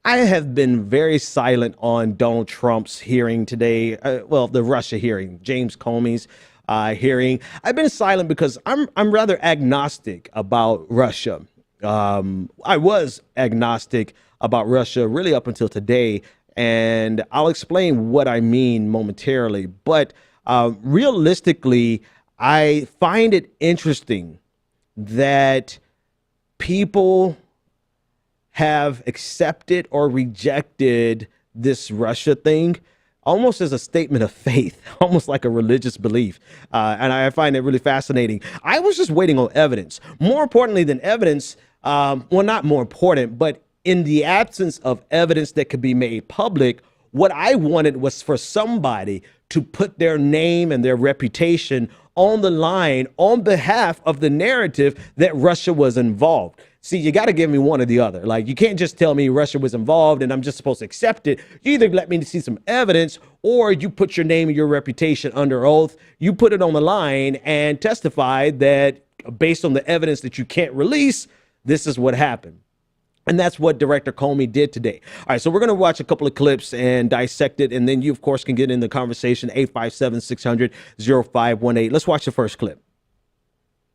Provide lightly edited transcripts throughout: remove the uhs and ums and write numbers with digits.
I have been very silent on Donald Trump's hearing today. Well, the Russia hearing, James Comey's hearing. I've been silent because I'm rather agnostic about Russia. I was agnostic about Russia really up until today, and I'll explain what I mean momentarily. But realistically, I find it interesting that people have accepted or rejected this Russia thing almost as a statement of faith, almost like a religious belief. And I find it really fascinating. I was just waiting on evidence. More importantly than evidence, well, not more important, but in the absence of evidence that could be made public, what I wanted was for somebody to put their name and their reputation on the line on behalf of the narrative that Russia was involved. See, you got to give me one or the other. Like, you can't just tell me Russia was involved and I'm just supposed to accept it. You either let me see some evidence or you put your name and your reputation under oath. You put it on the line and testify that based on the evidence that you can't release, this is what happened. And that's what Director Comey did today. All right, so we're going to watch a couple of clips and dissect it. And then you, of course, can get in the conversation, 857-600-0518. Let's watch the first clip.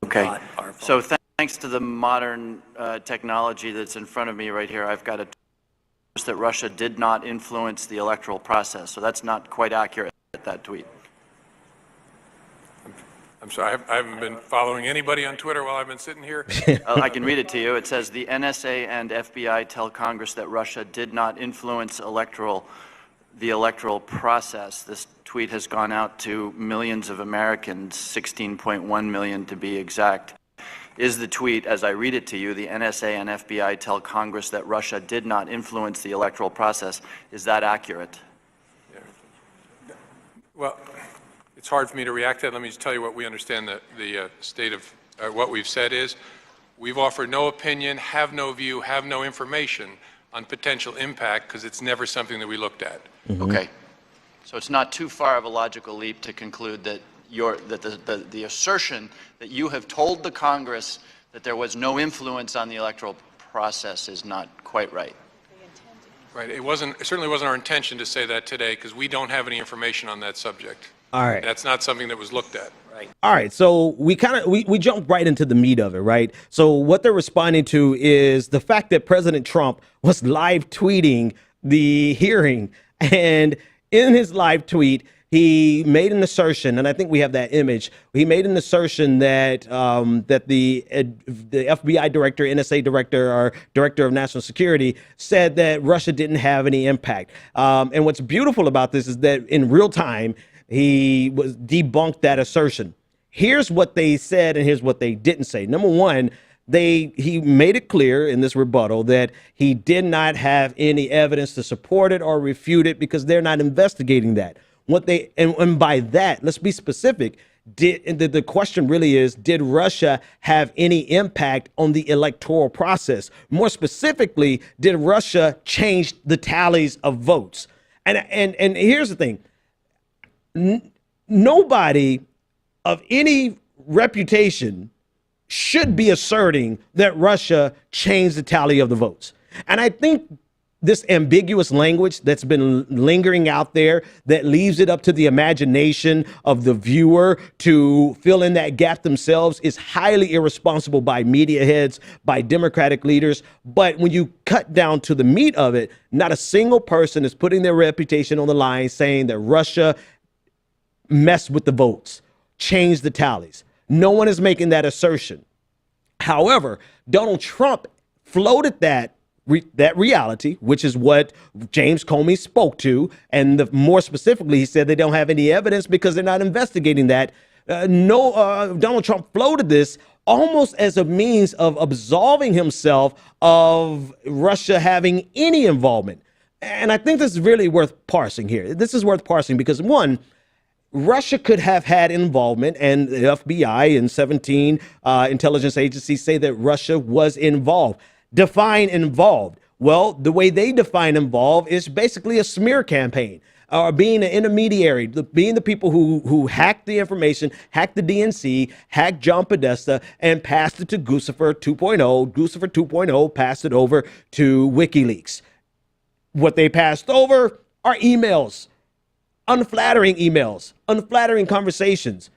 Okay, so thanks to the modern technology that's in front of me right here, I've got a that Russia did not influence the electoral process. So that's not quite accurate, that tweet. I'm sorry, I haven't been following anybody on Twitter while I've been sitting here. I can read it to you. It says the NSA and FBI tell Congress that Russia did not influence the electoral process. This tweet has gone out to millions of Americans, 16.1 million to be exact. Is the tweet, as I read it to you, the NSA and FBI tell Congress that Russia did not influence the electoral process, is that accurate? Yeah. Well, it's hard for me to react to that. Let me just tell you what we understand the state of what we've said is. We've offered no opinion, have no view, have no information on potential impact because it's never something that we looked at. Mm-hmm. Okay. So it's not too far of a logical leap to conclude that the assertion that you have told the Congress that there was no influence on the electoral process is not quite right. Right. It certainly wasn't our intention to say that today because we don't have any information on that subject. All right. That's not something that was looked at. Right. All right. So we jumped right into the meat of it, right? So what they're responding to is the fact that President Trump was live tweeting the hearing. And in his live tweet, he made an assertion, and I think we have that image. He made an assertion that that the FBI director, NSA director, or director of national security said that Russia didn't have any impact. And what's beautiful about this is that in real time, he was debunked that assertion. Here's what they said and here's what they didn't say. Number one, he made it clear in this rebuttal that he did not have any evidence to support it or refute it because they're not investigating that. And by that, let's be specific. The question really is, did Russia have any impact on the electoral process? More specifically, did Russia change the tallies of votes? And here's the thing. Nobody of any reputation should be asserting that Russia changed the tally of the votes. And I think this ambiguous language that's been lingering out there that leaves it up to the imagination of the viewer to fill in that gap themselves is highly irresponsible by media heads, by Democratic leaders. But when you cut down to the meat of it, not a single person is putting their reputation on the line saying that Russia messed with the votes, changed the tallies. No one is making that assertion. However, Donald Trump floated that reality, which is what James Comey spoke to. And more specifically, he said they don't have any evidence because they're not investigating that. Donald Trump floated this almost as a means of absolving himself of Russia having any involvement. And I think this is really worth parsing here. This is worth parsing because, one, Russia could have had involvement, and the FBI and 17 intelligence agencies say that Russia was involved. Define involved. Well, the way they define involved is basically a smear campaign, or being an intermediary, being the people who hacked the information, hacked the DNC, hacked John Podesta, and passed it to Guccifer 2.0. Guccifer 2.0 passed it over to WikiLeaks. What they passed over are emails, unflattering conversations,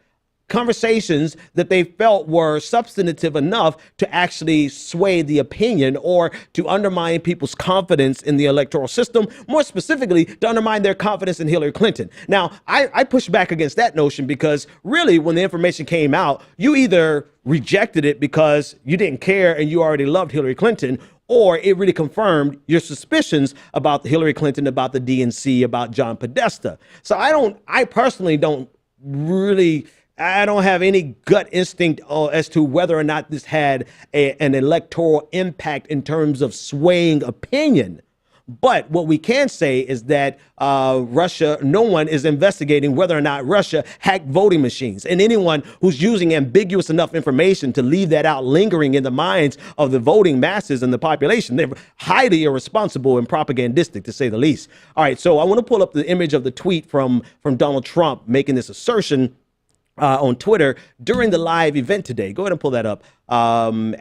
conversations that they felt were substantive enough to actually sway the opinion or to undermine people's confidence in the electoral system, more specifically, to undermine their confidence in Hillary Clinton. Now, I push back against that notion because really, when the information came out, you either rejected it because you didn't care and you already loved Hillary Clinton, or it really confirmed your suspicions about Hillary Clinton, about the DNC, about John Podesta. So I personally don't have any gut instinct as to whether or not this had an electoral impact in terms of swaying opinion. But what we can say is that no one is investigating whether or not Russia hacked voting machines. And anyone who's using ambiguous enough information to leave that out lingering in the minds of the voting masses and the population, they're highly irresponsible and propagandistic, to say the least. All right, so I want to pull up the image of the tweet from Donald Trump making this assertion on Twitter during the live event today. Go ahead and pull that up. And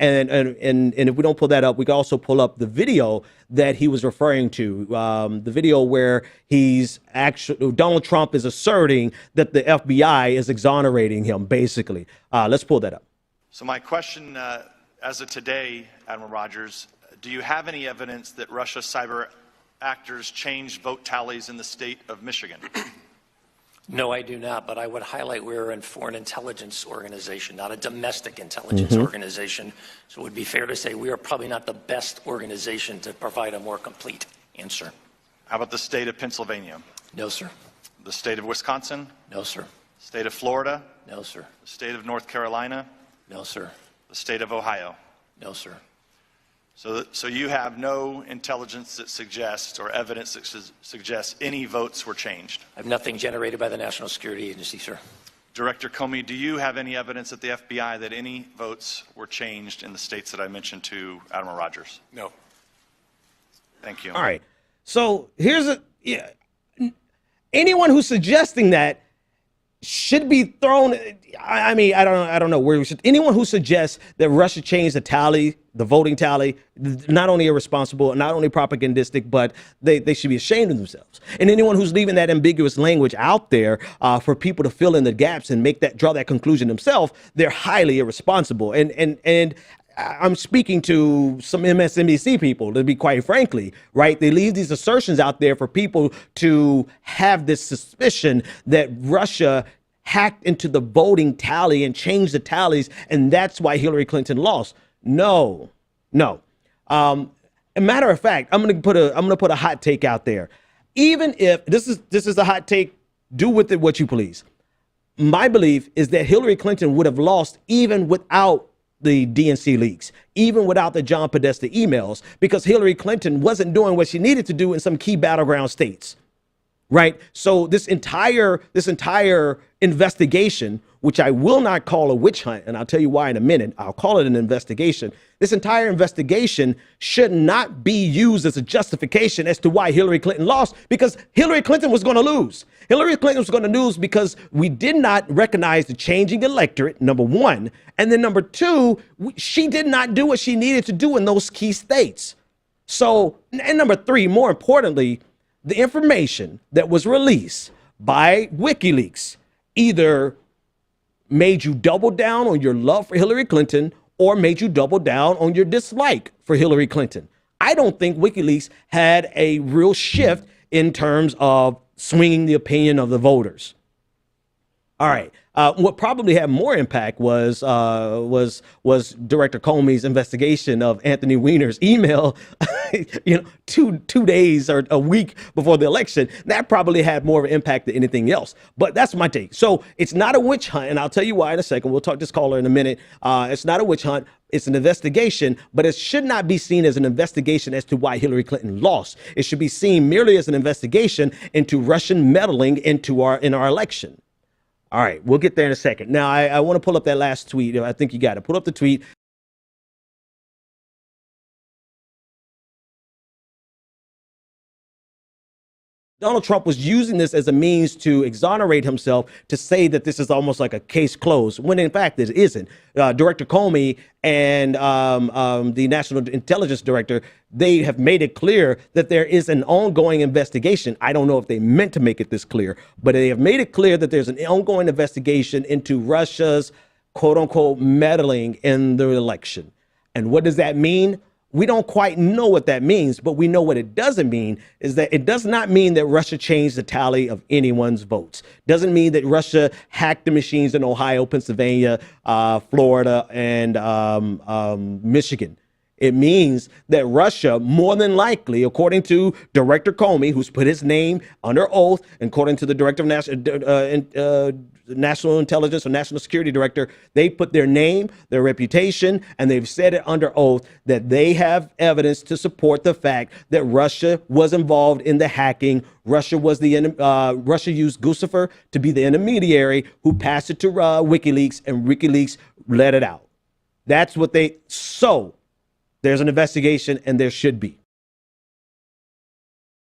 if we don't pull that up, we can also pull up the video that he was referring to. The video where Donald Trump is asserting that the FBI is exonerating him, basically. Let's pull that up. So my question, as of today, Admiral Rogers, do you have any evidence that Russia's cyber actors changed vote tallies in the state of Michigan? No, I do not, but I would highlight we're a foreign intelligence organization, not a domestic intelligence organization. So it would be fair to say we are probably not the best organization to provide a more complete answer. How about the state of Pennsylvania? No, sir. The state of Wisconsin? No, sir. State of Florida? No, sir. The state of North Carolina? No, sir. The state of Ohio? No, sir. So you have no intelligence that suggests or evidence that suggests any votes were changed? I have nothing generated by the National Security Agency, sir. Director Comey, do you have any evidence at the FBI that any votes were changed in the states that I mentioned to Admiral Rogers? No. Thank you. All right. So anyone who's suggesting that should be thrown. I mean, I don't know where we should. Anyone who suggests that Russia changed the voting tally, not only irresponsible, not only propagandistic, but they should be ashamed of themselves. And anyone who's leaving that ambiguous language out there for people to fill in the gaps and draw that conclusion themselves, they're highly irresponsible. And I'm speaking to some MSNBC people, to be quite frankly, right? They leave these assertions out there for people to have this suspicion that Russia hacked into the voting tally and changed the tallies, and that's why Hillary Clinton lost. No. A matter of fact, I'm gonna put a hot take out there. Even if this is a hot take, do with it what you please. My belief is that Hillary Clinton would have lost even without the DNC leaks, even without the John Podesta emails, because Hillary Clinton wasn't doing what she needed to do in some key battleground states, right? So this entire investigation, which I will not call a witch hunt, and I'll tell you why in a minute, I'll call it an investigation. This entire investigation should not be used as a justification as to why Hillary Clinton lost, because Hillary Clinton was going to lose. Hillary Clinton was going to lose because we did not recognize the changing electorate, number one. And then number two, she did not do what she needed to do in those key states. So, and number three, more importantly, the information that was released by WikiLeaks either made you double down on your love for Hillary Clinton or made you double down on your dislike for Hillary Clinton. I don't think WikiLeaks had a real shift in terms of swinging the opinion of the voters. All right. What probably had more impact was Director Comey's investigation of Anthony Weiner's email, 2 days or a week before the election. That probably had more of an impact than anything else. But that's my take. So it's not a witch hunt, and I'll tell you why in a second. We'll talk to this caller in a minute. It's not a witch hunt. It's an investigation, but it should not be seen as an investigation as to why Hillary Clinton lost. It should be seen merely as an investigation into Russian meddling in our election. All right, we'll get there in a second. Now, I want to pull up that last tweet. I think you got it. Pull up the tweet. Donald Trump was using this as a means to exonerate himself, to say that this is almost like a case closed, when in fact it isn't. Director Comey and the National Intelligence Director, they have made it clear that there is an ongoing investigation. I don't know if they meant to make it this clear, but they have made it clear that there's an ongoing investigation into Russia's quote unquote meddling in the election. And what does that mean? We don't quite know what that means, but we know what it doesn't mean is that it does not mean that Russia changed the tally of anyone's votes. Doesn't mean that Russia hacked the machines in Ohio, Pennsylvania, Florida, and Michigan. It means that Russia, more than likely, according to Director Comey, who's put his name under oath, and according to the Director of National Intelligence or National Security Director, they put their name, their reputation, and they've said it under oath that they have evidence to support the fact that Russia was involved in the hacking. Russia was Russia used Guccifer to be the intermediary who passed it to WikiLeaks, and WikiLeaks let it out. That's what so there's an investigation, and there should be.